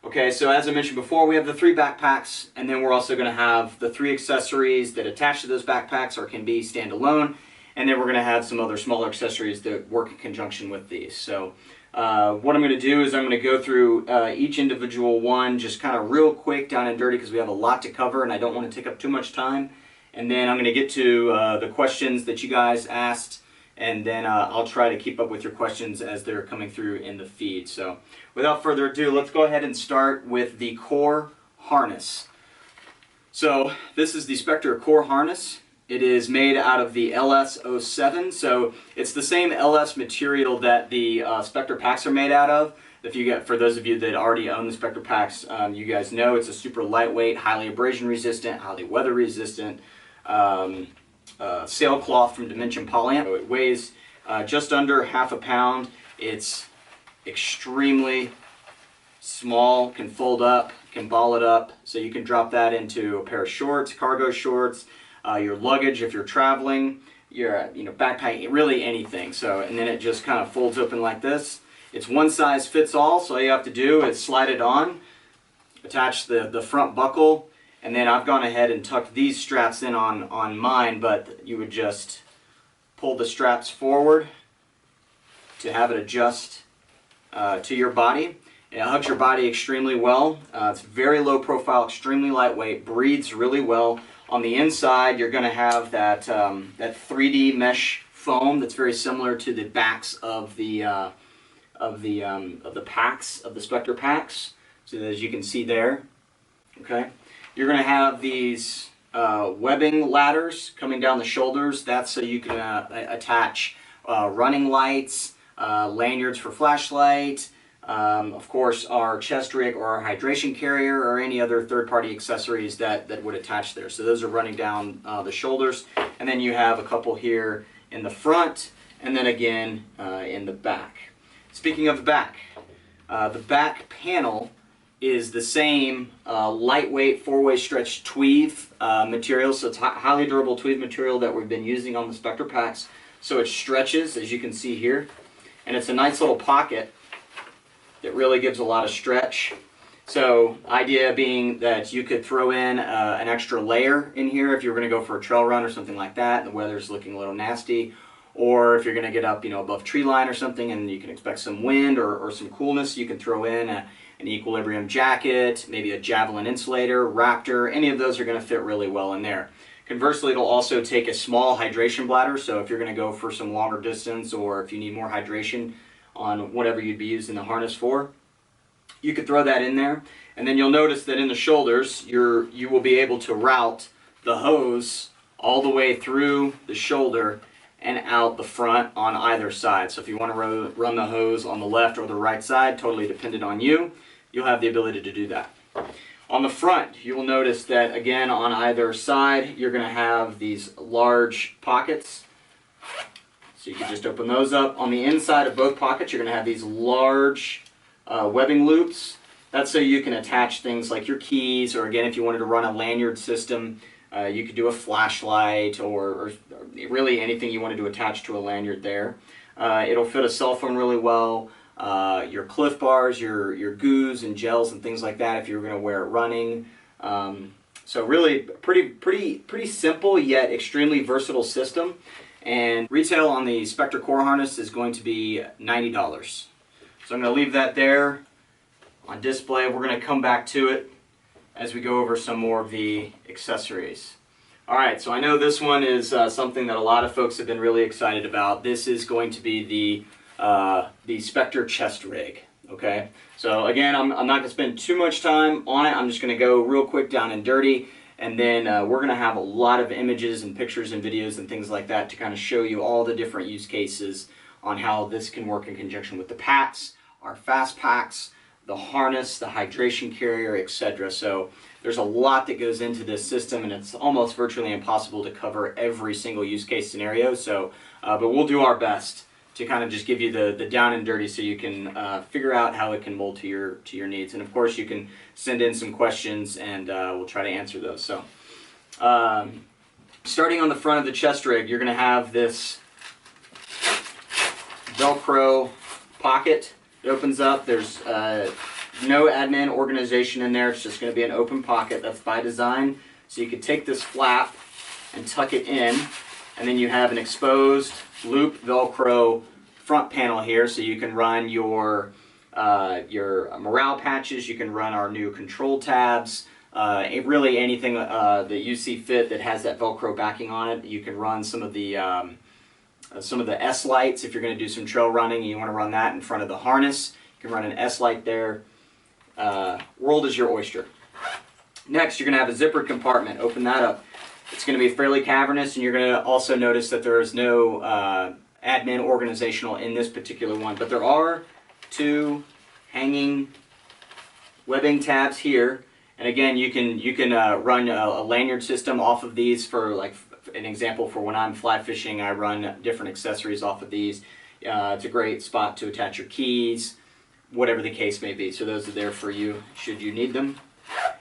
Okay, so as I mentioned before, we have the 3 backpacks, and then we're also going to have the 3 accessories that attach to those backpacks or can be standalone, and then we're going to have some other smaller accessories that work in conjunction with these. So what I'm going to do is I'm going to go through each individual one just kind of real quick, down and dirty, because we have a lot to cover and I don't want to take up too much time. And then I'm going to get to the questions that you guys asked, and then I'll try to keep up with your questions as they're coming through in the feed. So without further ado, let's go ahead and start with the core harness. So this is the Spectre core harness. It is made out of the LS07, so it's the same LS material that the Spectre packs are made out of. If you get, for those of you that already own the Spectre packs, you guys know it's a super lightweight, highly abrasion resistant, highly weather resistant sailcloth from Dimension Polyamp. So it weighs just under ½ pound. It's extremely small, can fold up, can ball it up, so you can drop that into a pair of shorts, cargo shorts, your luggage if you're traveling, your backpack, really anything. So, and then it just kind of folds open like this. It's one size fits all, so all you have to do is slide it on, attach the front buckle, and then I've gone ahead and tucked these straps in on mine, but you would just pull the straps forward to have it adjust to your body. It hugs your body extremely well. It's very low profile, extremely lightweight, breathes really well. On the inside, you're going to have that that 3D mesh foam that's very similar to the backs of the packs of the Spectre packs. So as you can see there, okay. You're going to have these webbing ladders coming down the shoulders. That's so you can attach running lights, lanyards for flashlight, of course our chest rig or our hydration carrier, or any other third-party accessories that would attach there. So those are running down the shoulders, and then you have a couple here in the front, and then again in the back. Speaking of the back panel is the same lightweight 4-way stretch tweed material. So it's highly durable tweed material that we've been using on the Spectre packs. So it stretches, as you can see here, and it's a nice little pocket that really gives a lot of stretch. So idea being that you could throw in an extra layer in here if you're going to go for a trail run or something like that and the weather's looking a little nasty, or if you're going to get up above tree line or something and you can expect some wind or some coolness, you can throw in an equilibrium jacket, maybe a javelin insulator, raptor. Any of those are going to fit really well in there. Conversely, it'll also take a small hydration bladder, so if you're going to go for some longer distance or if you need more hydration on whatever you'd be using the harness for, you could throw that in there. And then you'll notice that in the shoulders, you will be able to route the hose all the way through the shoulder and out the front on either side. So if you want to run the hose on the left or the right side, totally dependent on you, you'll have the ability to do that. On the front, you will notice that again on either side, you're going to have these large pockets. So you can just open those up. On the inside of both pockets, you're going to have these large webbing loops. That's so you can attach things like your keys, or again, if you wanted to run a lanyard system, you could do a flashlight or really anything you wanted to attach to a lanyard there. It'll fit a cell phone really well. Your Cliff Bars, your goos and gels and things like that if you were going to wear it running. So really pretty simple yet extremely versatile system. And retail on the Spectre core harness is going to be $90. So I'm going to leave that there on display. We're going to come back to it as we go over some more of the accessories. Alright, so I know this one is something that a lot of folks have been really excited about. This is going to be the Spectre chest rig. Okay, so again, I'm not going to spend too much time on it. I'm just going to go real quick down and dirty, and then we're going to have a lot of images and pictures and videos and things like that to kind of show you all the different use cases on how this can work in conjunction with the packs, our fast packs, the harness, the hydration carrier, etc. So there's a lot that goes into this system, and it's almost virtually impossible to cover every single use case scenario. So, but we'll do our best to kind of just give you the down and dirty so you can figure out how it can mold to your needs. And of course you can send in some questions and we'll try to answer those. So starting on the front of the chest rig, you're going to have this Velcro pocket. It opens up. There's no admin organization in there. It's just going to be an open pocket. That's by design. So you could take this flap and tuck it in, and then you have an exposed loop Velcro front panel here, so you can run your morale patches, you can run our new control tabs, really anything that you see fit that has that Velcro backing on it. You can run some of the S lights if you're going to do some trail running and you want to run that in front of the harness. You can run an S light there. World is your oyster. Next, you're going to have a zippered compartment. Open that up. It's going to be fairly cavernous, and you're going to also notice that there is no admin organizational in this particular one, but there are 2 hanging webbing tabs here. And again, you can run a lanyard system off of these. For like an example, for when I'm fly fishing, I run different accessories off of these. It's a great spot to attach your keys, whatever the case may be. So those are there for you should you need them.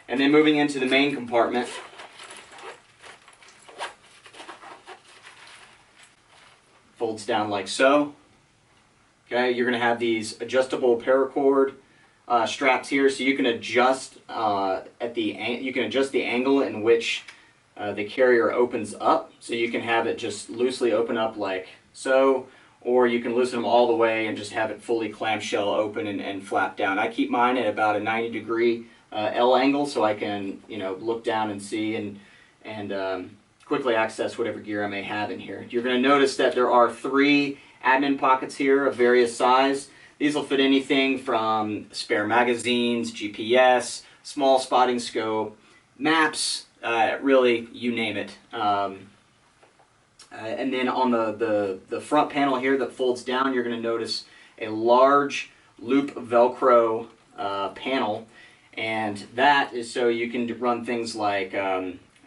And then moving into the main compartment, folds down like so. Okay, you're going to have these adjustable paracord straps here, so you can adjust the angle in which the carrier opens up. So you can have it just loosely open up like so, or you can loosen them all the way and just have it fully clamshell open and flap down. I keep mine at about a 90-degree L angle, so I can look down and see and quickly access whatever gear I may have in here. You're going to notice that there are 3 admin pockets here of various size. These will fit anything from spare magazines, GPS, small spotting scope, maps, really you name it. And then on the front panel here that folds down, you're going to notice a large loop Velcro panel, and that is so you can run things like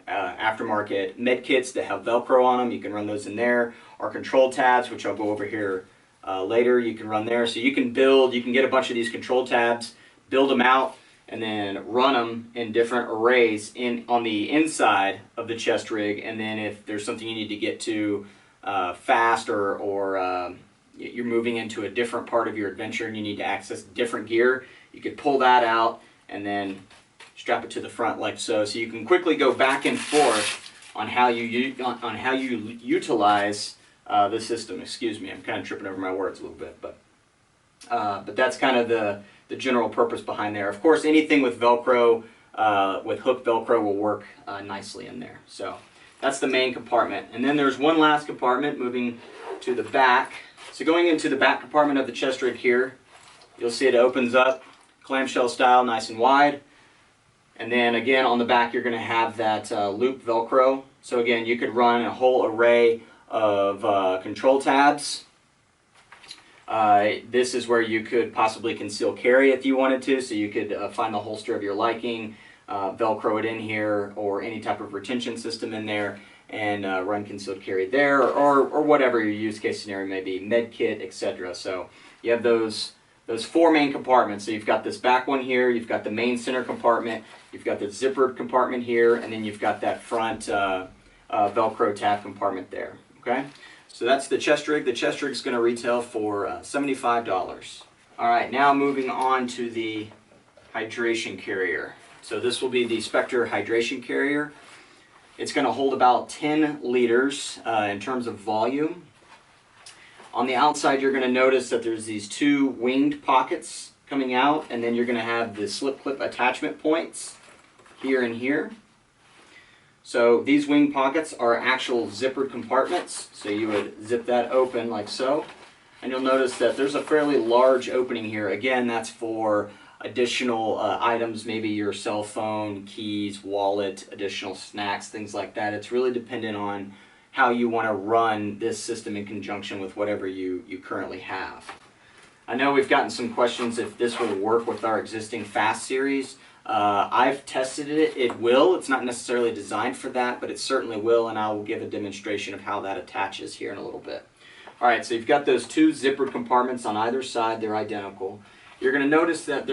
aftermarket med kits that have Velcro on them. You can run those in there. Our control tabs, which I'll go over here later, you can run there. So you can get a bunch of these control tabs, build them out, and then run them in different arrays on the inside of the chest rig. And then if there's something you need to get to fast, or you're moving into a different part of your adventure and you need to access different gear, you could pull that out and then strap it to the front like so. So you can quickly go back and forth on how you utilize the system. Excuse me, I'm kind of tripping over my words a little bit, but that's kind of the general purpose behind there. Of course, anything with Velcro, with hook Velcro, will work nicely in there. So that's the main compartment. And then there's one last compartment moving to the back. So going into the back compartment of the chest rig here, you'll see it opens up clamshell style, nice and wide. And then again on the back you're going to have that loop Velcro. So again, you could run a whole array of control tabs. This is where you could possibly conceal carry if you wanted to, so you could find the holster of your liking, Velcro it in here, or any type of retention system in there, and run concealed carry there, or whatever your use case scenario may be, med kit, etc. So you have those 4 main compartments. So you've got this back one here, you've got the main center compartment, you've got the zippered compartment here, and then you've got that front Velcro tab compartment there. Okay, so that's the chest rig. The chest rig is going to retail for $75. All right, now moving on to the hydration carrier. So this will be the Spectre hydration carrier. It's going to hold about 10 liters in terms of volume. On the outside, you're going to notice that there's these 2 winged pockets coming out, and then you're going to have the slip clip attachment points here and here. So these wing pockets are actual zippered compartments, so you would zip that open like so, and you'll notice that there's a fairly large opening here. Again, that's for additional items, maybe your cell phone, keys, wallet, additional snacks, things like that. It's really dependent on how you want to run this system in conjunction with whatever you currently have. I know we've gotten some questions if this will work with our existing Fast series. I've tested it. It will. It's not necessarily designed for that, but it certainly will, and I will give a demonstration of how that attaches here in a little bit. All right, so you've got those 2 zippered compartments on either side. They're identical. You're going to notice that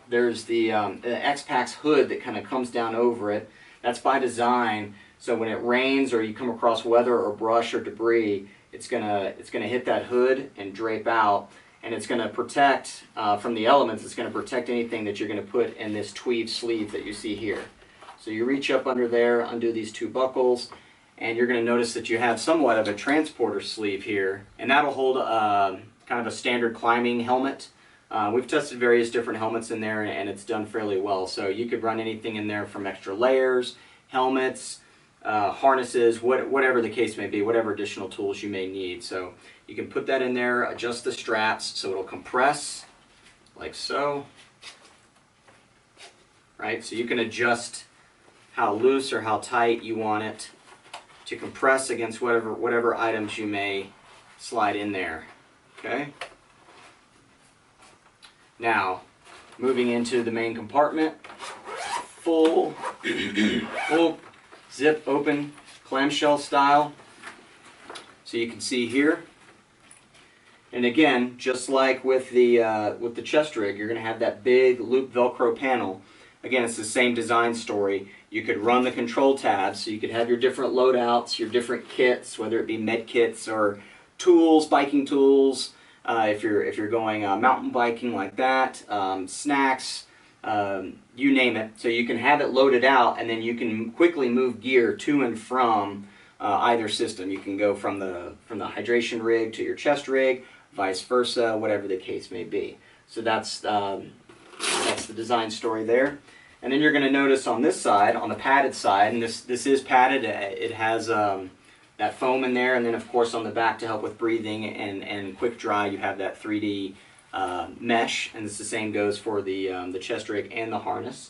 there's the X-Pax hood that kind of comes down over it. That's by design, so when it rains or you come across weather or brush or debris, it's gonna hit that hood and drape out. and it's going to protect from the elements. It's going to protect anything that you're going to put in this tweed sleeve that you see here. So you reach up under there, undo these two buckles, and you're going to notice that you have somewhat of a transporter sleeve here, and that'll hold kind of a standard climbing helmet. We've tested various different helmets in there, and it's done fairly well. So you could run anything in there from extra layers, helmets, harnesses, whatever the case may be, whatever additional tools you may need. So you can put that in there, adjust the straps so it'll compress like so. Right, so you can adjust how loose or how tight you want it to compress against whatever items you may slide in there. Okay. Now, moving into the main compartment, full zip open clamshell style. So you can see here. And again, just like with the chest rig, you're going to have that big loop Velcro panel. Again, it's the same design story. You could run the control tabs, so you could have your different loadouts, your different kits, whether it be med kits or tools, biking tools. If you're going mountain biking like that, snacks, you name it. So you can have it loaded out, and then you can quickly move gear to and from either system. You can go from the hydration rig to your chest rig, vice versa, whatever the case may be. So that's the design story there. And then you're going to notice on this side, on the padded side, and this is padded. It has that foam in there, and then of course on the back to help with breathing and quick dry, you have that 3D mesh, and it's the same goes for the chest rig and the harness.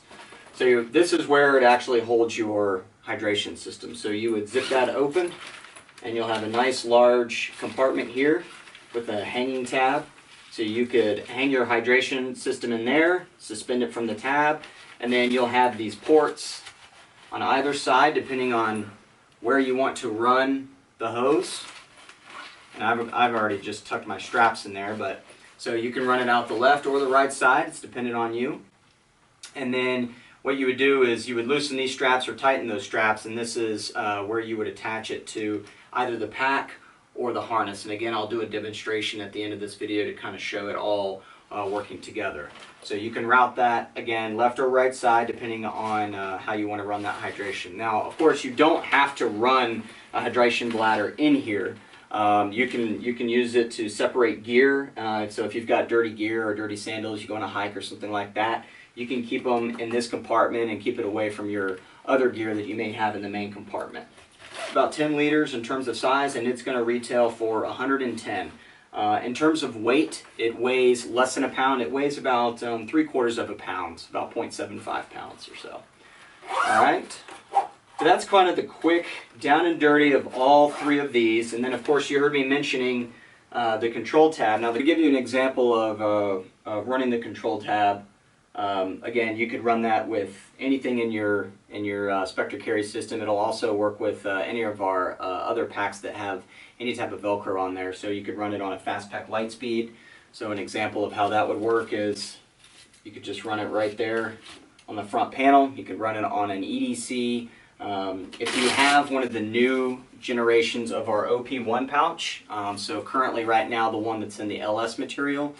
So this is where it actually holds your hydration system. So you would zip that open, and you'll have a nice large compartment here with a hanging tab. So you could hang your hydration system in there, suspend it from the tab, and then you'll have these ports on either side depending on where you want to run the hose. And I've already just tucked my straps in there, but so you can run it out the left or the right side. It's dependent on you. And then what you would do is you would loosen these straps or tighten those straps, and this is where you would attach it to either the pack or the harness. And again, I'll do a demonstration at the end of this video to kind of show it all working together. So you can route that, again, left or right side, depending on how you want to run that hydration. Now, of course, you don't have to run a hydration bladder in here. You can use it to separate gear. So if you've got dirty gear or dirty sandals, you go on a hike or something like that, you can keep them in this compartment and keep it away from your other gear that you may have in the main compartment. About 10 liters in terms of size, and it's going to retail for $110. In terms of weight, it weighs less than a pound. It weighs about 3/4 of a pound, about 0.75 pounds or so. All right. So that's kind of the quick down and dirty of all three of these. And then, of course, you heard me mentioning the control tab. Now, to give you an example of running the control tab, again, you could run that with anything in your Spectre Carry System. It'll also work with any of our other packs that have any type of Velcro on there. So you could run it on a fast pack light speed. So an example of how that would work is you could just run it right there on the front panel. You could run it on an EDC. If you have one of the new generations of our OP1 pouch, so currently right now the one that's in the LS material,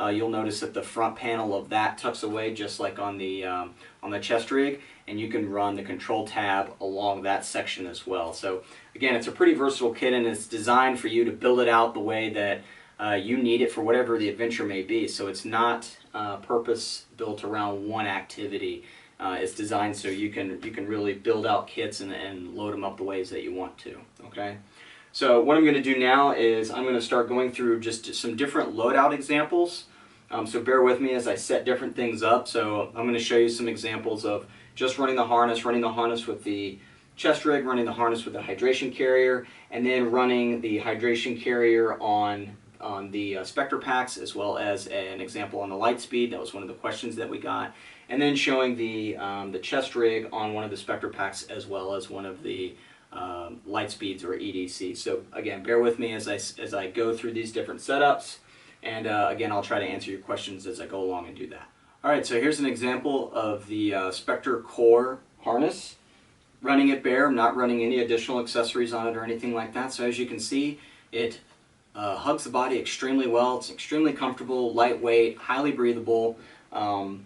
you'll notice that the front panel of that tucks away just like on the chest rig, and you can run the control tab along that section as well. So again, it's a pretty versatile kit, and it's designed for you to build it out the way that you need it for whatever the adventure may be. So it's not purpose built around one activity. It's designed so you can really build out kits and load them up the ways that you want to. Okay. So what I'm going to do now is I'm going to start going through just some different loadout examples. So bear with me as I set different things up. So I'm going to show you some examples of just running the harness with the chest rig, running the harness with the hydration carrier, and then running the hydration carrier on the Spectre packs, as well as an example on the light speed. That was one of the questions that we got. And then showing the chest rig on one of the Spectre packs, as well as one of the light speeds or EDC. So again, bear with me as I go through these different setups, and again, I'll try to answer your questions as I go along and do that. All right, so here's an example of the Spectre Core harness. Running it bare, I'm not running any additional accessories on it or anything like that. So as you can see, it hugs the body extremely well. It's extremely comfortable, lightweight, highly breathable. I'll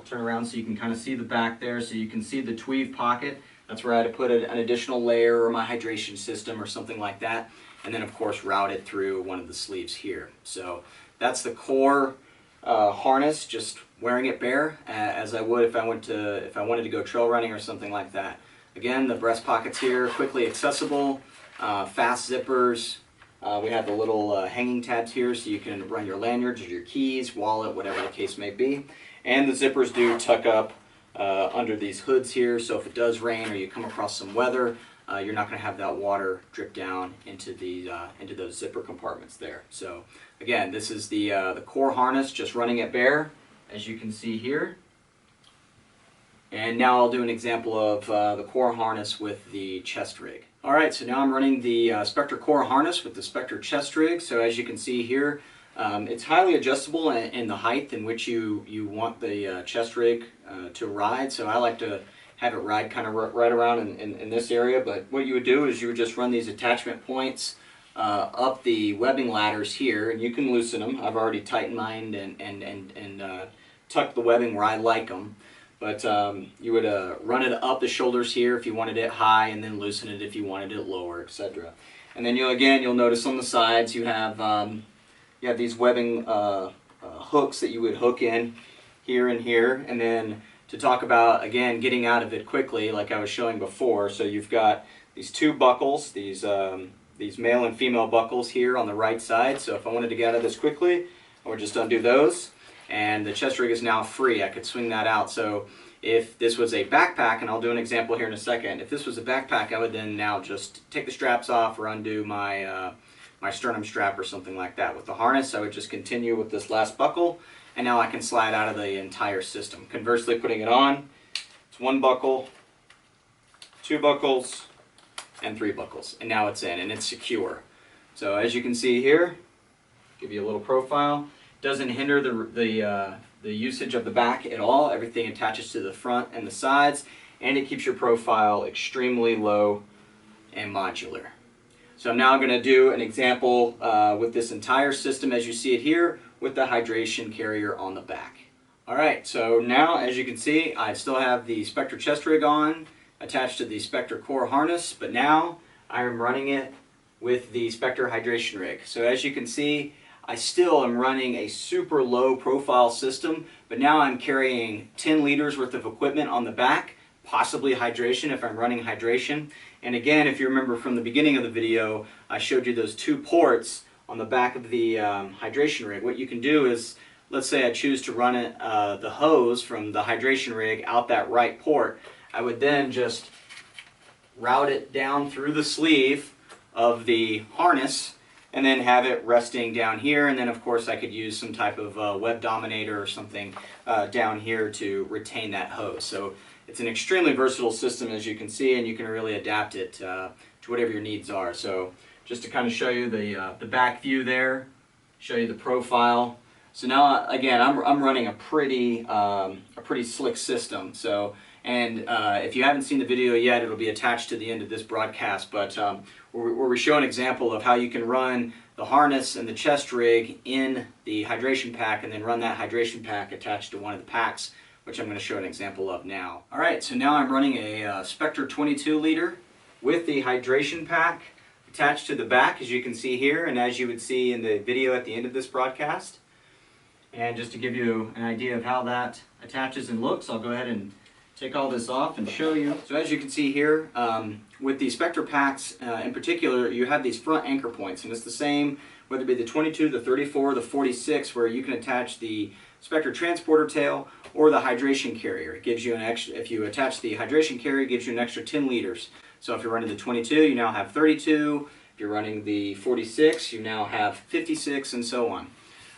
turn around so you can kind of see the back there, so you can see the tweed pocket. That's where I had to put an additional layer or my hydration system or something like that. And then of course route it through one of the sleeves here. So that's the core harness, just wearing it bare as I would if I wanted to go trail running or something like that. Again, the breast pockets here, quickly accessible, fast zippers. We have the little hanging tabs here so you can run your lanyards or your keys, wallet, whatever the case may be. And the zippers do tuck up under these hoods here, so if it does rain or you come across some weather, you're not going to have that water drip down into those zipper compartments there. So again, this is the core harness, just running it bare, as you can see here. And now I'll do an example of the core harness with the chest rig. Alright, so now I'm running the Spectre core harness with the Spectre chest rig. So as you can see here, it's highly adjustable in the height in which you want the chest rig to ride. So I like to have it ride kind of right around in this area. But what you would do is you would just run these attachment points up the webbing ladders here, and you can loosen them. I've already tightened mine and tucked the webbing where I like them. But you would run it up the shoulders here if you wanted it high, and then loosen it if you wanted it lower, etc. And then you'll notice on the sides you have these webbing hooks that you would hook in here and here. And then to talk about, again, getting out of it quickly, like I was showing before, so you've got these two buckles, these male and female buckles here on the right side. So if I wanted to get out of this quickly, I would just undo those, and the chest rig is now free. I could swing that out. So if this was a backpack, and I'll do an example here in a second, if this was a backpack, I would then now just take the straps off or undo my my sternum strap or something like that. With the harness, I would just continue with this last buckle, and now I can slide out of the entire system. Conversely, putting it on, it's one buckle, two buckles, and three buckles, and now it's in, and it's secure. So as you can see here, give you a little profile. Doesn't hinder the usage of the back at all. Everything attaches to the front and the sides, and it keeps your profile extremely low and modular. So I'm now going to do an example with this entire system as you see it here, with the hydration carrier on the back. Alright, so now as you can see, I still have the Spectre chest rig on, attached to the Spectre core harness, but now I am running it with the Spectre hydration rig. So as you can see, I still am running a super low profile system, but now I'm carrying 10 liters worth of equipment on the back, possibly hydration if I'm running hydration. And again, if you remember from the beginning of the video, I showed you those two ports on the back of the hydration rig. What you can do is, let's say I choose to run it, the hose from the hydration rig out that right port, I would then just route it down through the sleeve of the harness and then have it resting down here, and then of course I could use some type of web dominator or something down here to retain that hose. So it's an extremely versatile system, as you can see, and you can really adapt it to whatever your needs are. So just to kind of show you the back view there, show you the profile. So now again, I'm running a pretty slick system. So if you haven't seen the video yet, it'll be attached to the end of this broadcast, but where we show an example of how you can run the harness and the chest rig in the hydration pack, and then run that hydration pack attached to one of the packs, which I'm going to show an example of now. Alright, so now I'm running a Spectre 22 liter with the hydration pack attached to the back, as you can see here, and as you would see in the video at the end of this broadcast. And just to give you an idea of how that attaches and looks, I'll go ahead and take all this off and show you. So as you can see here, with the Spectre packs in particular, you have these front anchor points, and it's the same whether it be the 22, the 34, the 46, where you can attach the Spectre transporter tail or the hydration carrier. It gives you an extra, if you attach the hydration carrier, it gives you an extra 10 liters. So if you're running the 22, you now have 32. If you're running the 46, you now have 56, and so on.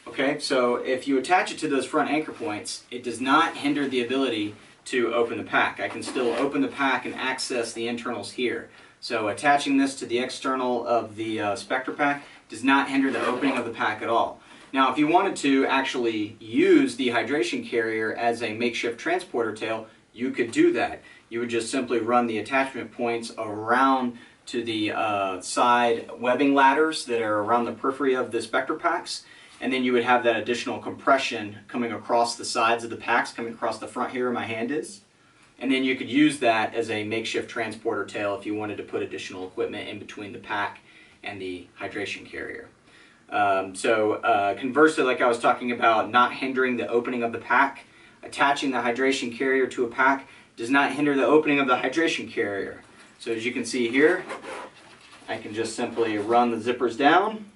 Okay, so if you attach it to those front anchor points, it does not hinder the ability to open the pack. I can still open the pack and access the internals here. So attaching this to the external of the Spectre pack does not hinder the opening of the pack at all. Now if you wanted to actually use the hydration carrier as a makeshift transporter tail, you could do that. You would just simply run the attachment points around to the side webbing ladders that are around the periphery of the Spectre packs. And then you would have that additional compression coming across the sides of the packs, coming across the front here where my hand is. And then you could use that as a makeshift transporter tail if you wanted to put additional equipment in between the pack and the hydration carrier. Conversely, like I was talking about, not hindering the opening of the pack, attaching the hydration carrier to a pack does not hinder the opening of the hydration carrier. So as you can see here, I can just simply run the zippers down,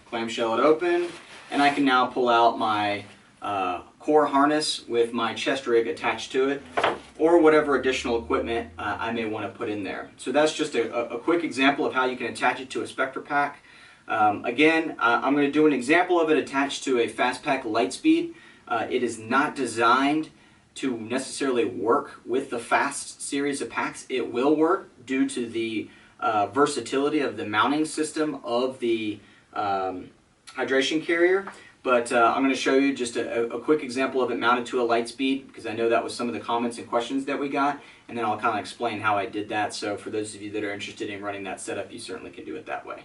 clamshell it open, and I can now pull out my core harness with my chest rig attached to it, or whatever additional equipment I may want to put in there. So that's just a quick example of how you can attach it to a Spectre pack. Again, I'm going to do an example of it attached to a Fastpack Lightspeed. It is not designed to necessarily work with the Fast series of packs. It will work due to the versatility of the mounting system of the hydration carrier. But I'm going to show you just a quick example of it mounted to a Lightspeed, because I know that was some of the comments and questions that we got, and then I'll kind of explain how I did that. So for those of you that are interested in running that setup, you certainly can do it that way.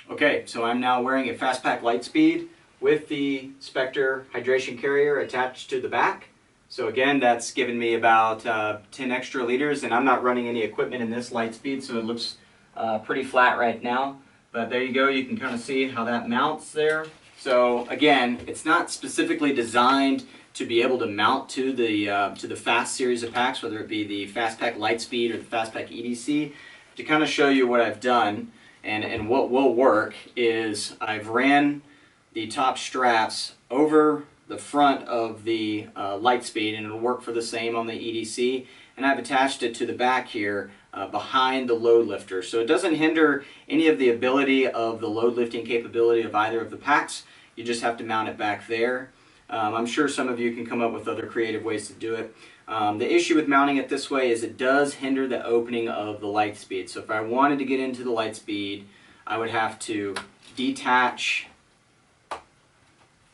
Okay, so I'm now wearing a Fastpack Lightspeed with the Spectre hydration carrier attached to the back. So again, that's given me about 10 extra liters, and I'm not running any equipment in this Lightspeed, so it looks pretty flat right now. But there you go, you can kind of see how that mounts there. So again, it's not specifically designed to be able to mount to the Fast series of packs, whether it be the Fastpack Lightspeed or the Fastpack EDC. To kind of show you what I've done and what will work is I've ran the top straps over the front of the Lightspeed, and it'll work for the same on the EDC. And I've attached it to the back here behind the load lifter. So it doesn't hinder any of the ability of the load lifting capability of either of the packs. You just have to mount it back there. I'm sure some of you can come up with other creative ways to do it. The issue with mounting it this way is it does hinder the opening of the Lightspeed. So if I wanted to get into the Lightspeed, I would have to detach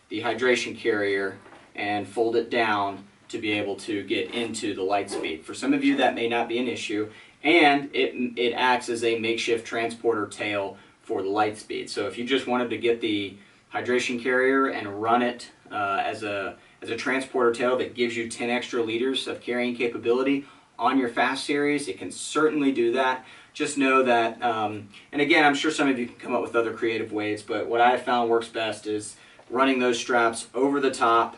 the hydration carrier and fold it down to be able to get into the Lightspeed. For some of you that may not be an issue, and it acts as a makeshift transporter tail for the Lightspeed. So if you just wanted to get the hydration carrier and run it as a transporter tail that gives you 10 extra liters of carrying capability on your Fast series, it can certainly do that. Just know that, and again, I'm sure some of you can come up with other creative ways, but what I have found works best is running those straps over the top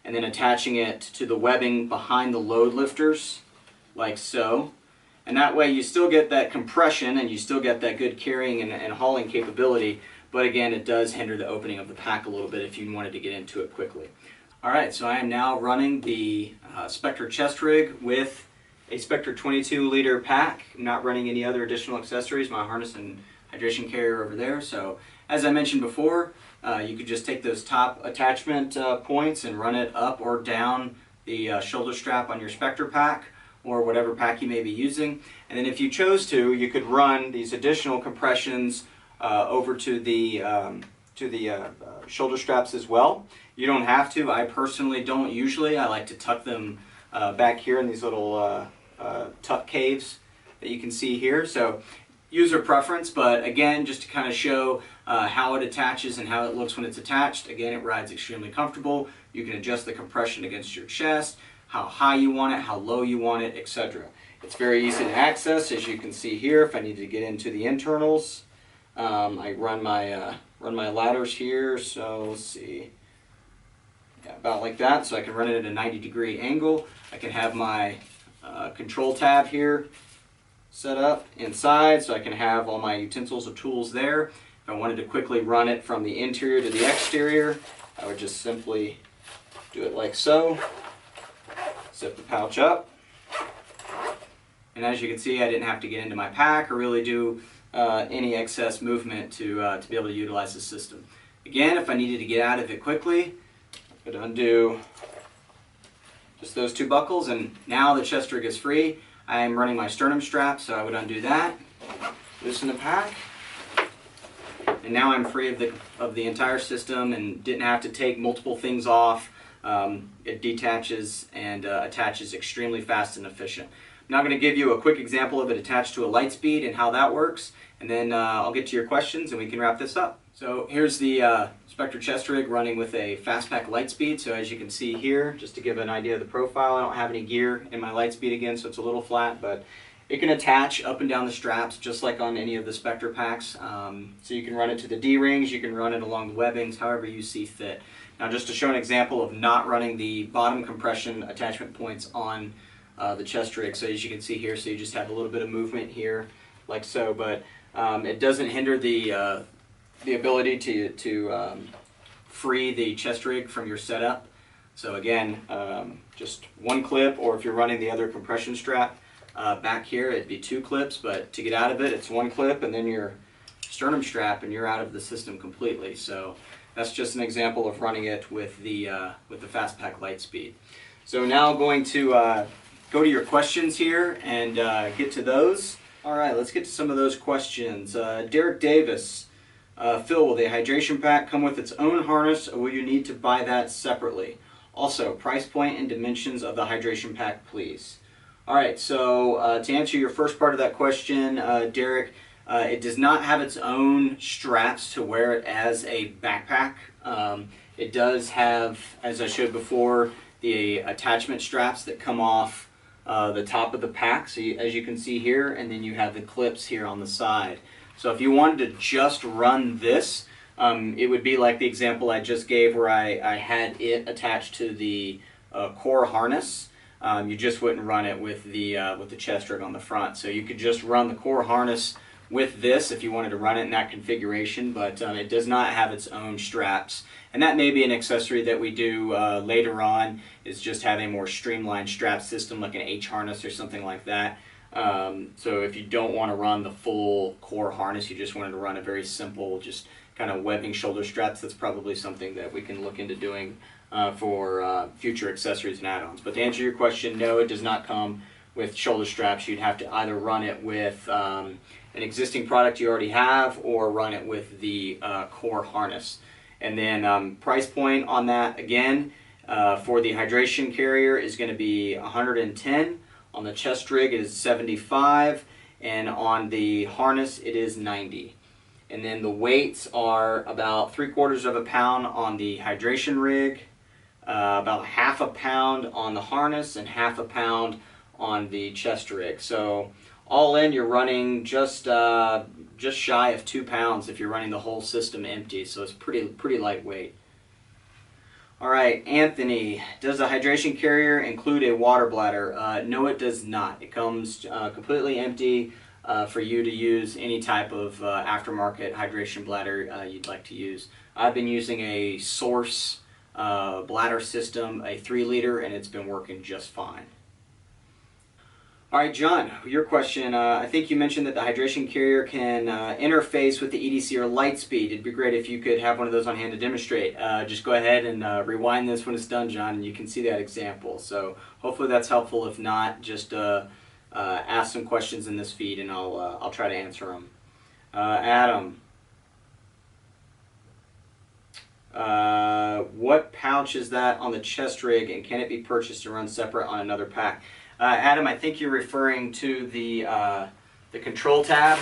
and then attaching it to the webbing behind the load lifters, like so. And that way you still get that compression and you still get that good carrying and hauling capability, but again, it does hinder the opening of the pack a little bit if you wanted to get into it quickly. Alright, so I am now running the Spectre chest rig with a Spectre 22-liter pack. I'm not running any other additional accessories, my harness and hydration carrier over there. So as I mentioned before, you could just take those top attachment points and run it up or down the shoulder strap on your Spectre pack or whatever pack you may be using. And then if you chose to, you could run these additional compressions over to the shoulder straps as well. You don't have to. I personally don't usually. I like to tuck them back here in these little tuck caves that you can see here. So user preference, but again, just to kind of show how it attaches and how it looks when it's attached. Again, it rides extremely comfortable. You can adjust the compression against your chest, how high you want it, how low you want it, etc. It's very easy to access, as you can see here. If I need to get into the internals, I run my ladders here. So let's see, yeah, about like that. So I can run it at a 90-degree angle. I can have my control tab here set up inside, so I can have all my utensils or tools there. If I wanted to quickly run it from the interior to the exterior, I would just simply do it like so. Zip the pouch up. And as you can see, I didn't have to get into my pack or really do any excess movement to be able to utilize the system. Again, if I needed to get out of it quickly, I would undo just those two buckles, and now the chest rig is free. I am running my sternum strap, so I would undo that, loosen the pack, and now I'm free of the entire system and didn't have to take multiple things off. It detaches and attaches extremely fast and efficient. now going to give you a quick example of it attached to a Lightspeed and how that works, and then I'll get to your questions and we can wrap this up. So here's the Spectre chest rig running with a Fastpack Lightspeed. So as you can see here, just to give an idea of the profile, I don't have any gear in my Lightspeed again, so it's a little flat, but it can attach up and down the straps just like on any of the Spectre packs. So you can run it to the D-rings, you can run it along the webbings, however you see fit. Now just to show an example of not running the bottom compression attachment points on the chest rig. So as you can see here, so you just have a little bit of movement here like so, but it doesn't hinder the ability to free the chest rig from your setup. So again, just one clip, or if you're running the other compression strap back here, it'd be 2 clips, but to get out of it, it's 1 clip and then your sternum strap and you're out of the system completely. So that's just an example of running it with the Fastpack Lightspeed. So now going to go to your questions here and get to those. All right, let's get to some of those questions. Derek Davis, Phil, will the hydration pack come with its own harness, or will you need to buy that separately? Also, price point and dimensions of the hydration pack, please. All right, so to answer your first part of that question, Derek, it does not have its own straps to wear it as a backpack. It does have, as I showed before, the attachment straps that come off the top of the pack, so as you can see here, and then you have the clips here on the side. So if you wanted to just run this, it would be like the example I just gave where I had it attached to the core harness. You just wouldn't run it with the chest rig on the front. So you could just run the core harness with this if you wanted to run it in that configuration, but it does not have its own straps. And that may be an accessory that we do later on, is just have a more streamlined strap system like an H harness or something like that. So if you don't want to run the full core harness, you just wanted to run a very simple, just kind of webbing shoulder straps, that's probably something that we can look into doing for future accessories and add-ons. But to answer your question, no, it does not come with shoulder straps. You'd have to either run it with an existing product you already have, or run it with the core harness. And then price point on that, again, for the hydration carrier is going to be $110. On the chest rig it is $75, and on the harness it is $90. And then the weights are about 3/4 pound on the hydration rig, about 1/2 pound on the harness, and 1/2 pound on the chest rig. So all in, you're running just shy of 2 pounds if you're running the whole system empty. So it's pretty lightweight. All right, Anthony, does the hydration carrier include a water bladder? No, it does not. It comes completely empty for you to use any type of aftermarket hydration bladder you'd like to use. I've been using a Source bladder system, a 3-liter, and it's been working just fine. All right, John, your question. I think you mentioned that the hydration carrier can interface with the EDC or Lightspeed. It'd be great if you could have one of those on hand to demonstrate. Just go ahead and rewind this when it's done, John, and you can see that example. So hopefully that's helpful. If not, just ask some questions in this feed and I'll try to answer them. Adam, what pouch is that on the chest rig, and can it be purchased and run separate on another pack? Adam, I think you're referring to the control tab.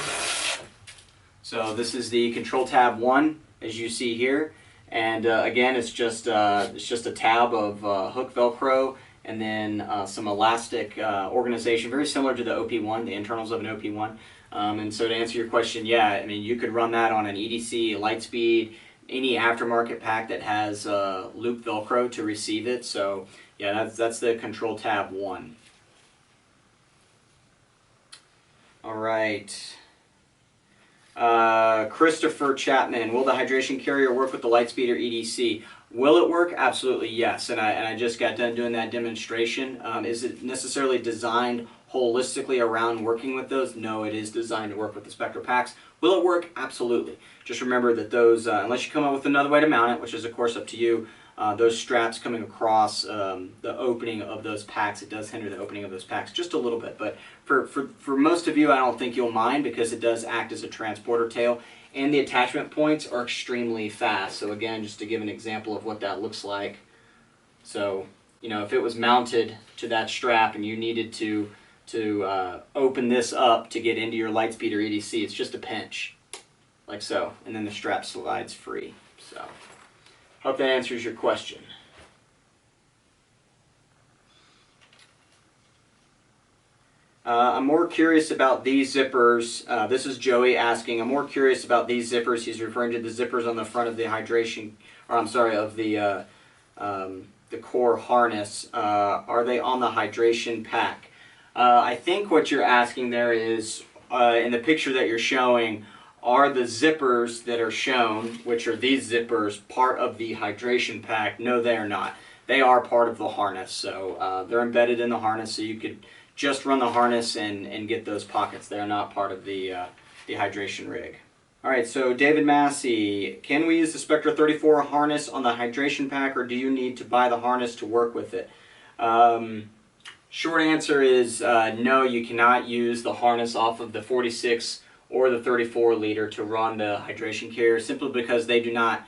So this is the control tab 1, as you see here, and again, it's just a tab of hook Velcro and then some elastic organization, very similar to the OP1, the internals of an OP1. And so to answer your question, yeah, I mean, you could run that on an EDC, Lightspeed, any aftermarket pack that has loop Velcro to receive it. So yeah, that's the control tab 1. All right. Christopher Chapman, will the hydration carrier work with the Lightspeed or EDC? Will it work? Absolutely yes. And I just got done doing that demonstration. Is it necessarily designed holistically around working with those? No, it is designed to work with the Spectre packs. Will it work? Absolutely. Just remember that those, unless you come up with another way to mount it, which is of course up to you, those straps coming across the opening of those packs, it does hinder the opening of those packs just a little bit. But for most of you, I don't think you'll mind, because it does act as a transporter tail, and the attachment points are extremely fast. So again, just to give an example of what that looks like. So, you know, if it was mounted to that strap and you needed to to open this up to get into your Lightspeed or EDC. It's just a pinch, like so, and then the strap slides free. So, hope that answers your question. I'm more curious about these zippers. This is Joey asking. I'm more curious about these zippers. He's referring to the zippers on the front of the hydration, or I'm sorry, of the core harness. Are they on the hydration pack? I think what you're asking there is, in the picture that you're showing, are the zippers that are shown, which are these zippers, part of the hydration pack? No, they are not. They are part of the harness, so they're embedded in the harness, so you could just run the harness and get those pockets. They are not part of the hydration rig. Alright, so David Massey, can we use the Spectre 34 harness on the hydration pack, or do you need to buy the harness to work with it? Short answer is no, you cannot use the harness off of the 46 or the 34 liter to run the hydration carrier, simply because they do not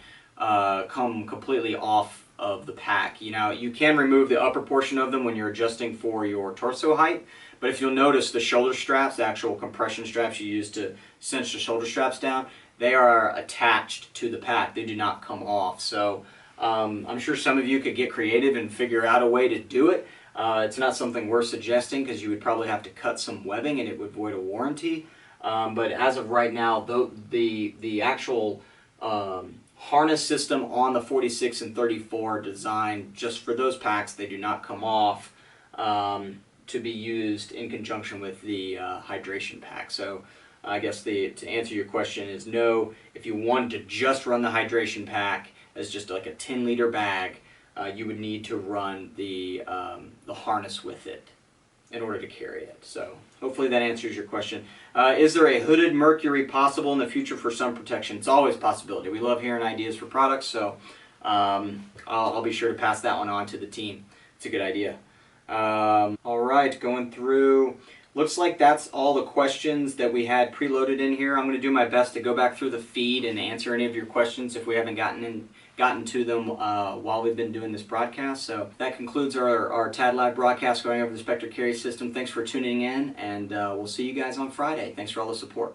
come completely off of the pack. You know, you can remove the upper portion of them when you're adjusting for your torso height, but if you'll notice the shoulder straps, the actual compression straps you use to cinch the shoulder straps down, they are attached to the pack. They do not come off. So I'm sure some of you could get creative and figure out a way to do it. It's not something we're suggesting, because you would probably have to cut some webbing and it would void a warranty. But as of right now, the actual harness system on the 46 and 34 designed just for those packs. They do not come off to be used in conjunction with the hydration pack. So I guess to answer your question is no. If you wanted to just run the hydration pack as just like a 10-liter bag, you would need to run the harness with it in order to carry it. So hopefully that answers your question. Is there a hooded Mercury possible in the future for sun protection? It's always a possibility. We love hearing ideas for products, so I'll be sure to pass that one on to the team. It's a good idea. All right, going through. Looks like that's all the questions that we had preloaded in here. I'm going to do my best to go back through the feed and answer any of your questions if we haven't gotten to them while we've been doing this broadcast. So that concludes our TAD Live broadcast going over the Spectre Carry System. Thanks for tuning in, and we'll see you guys on Friday. Thanks for all the support.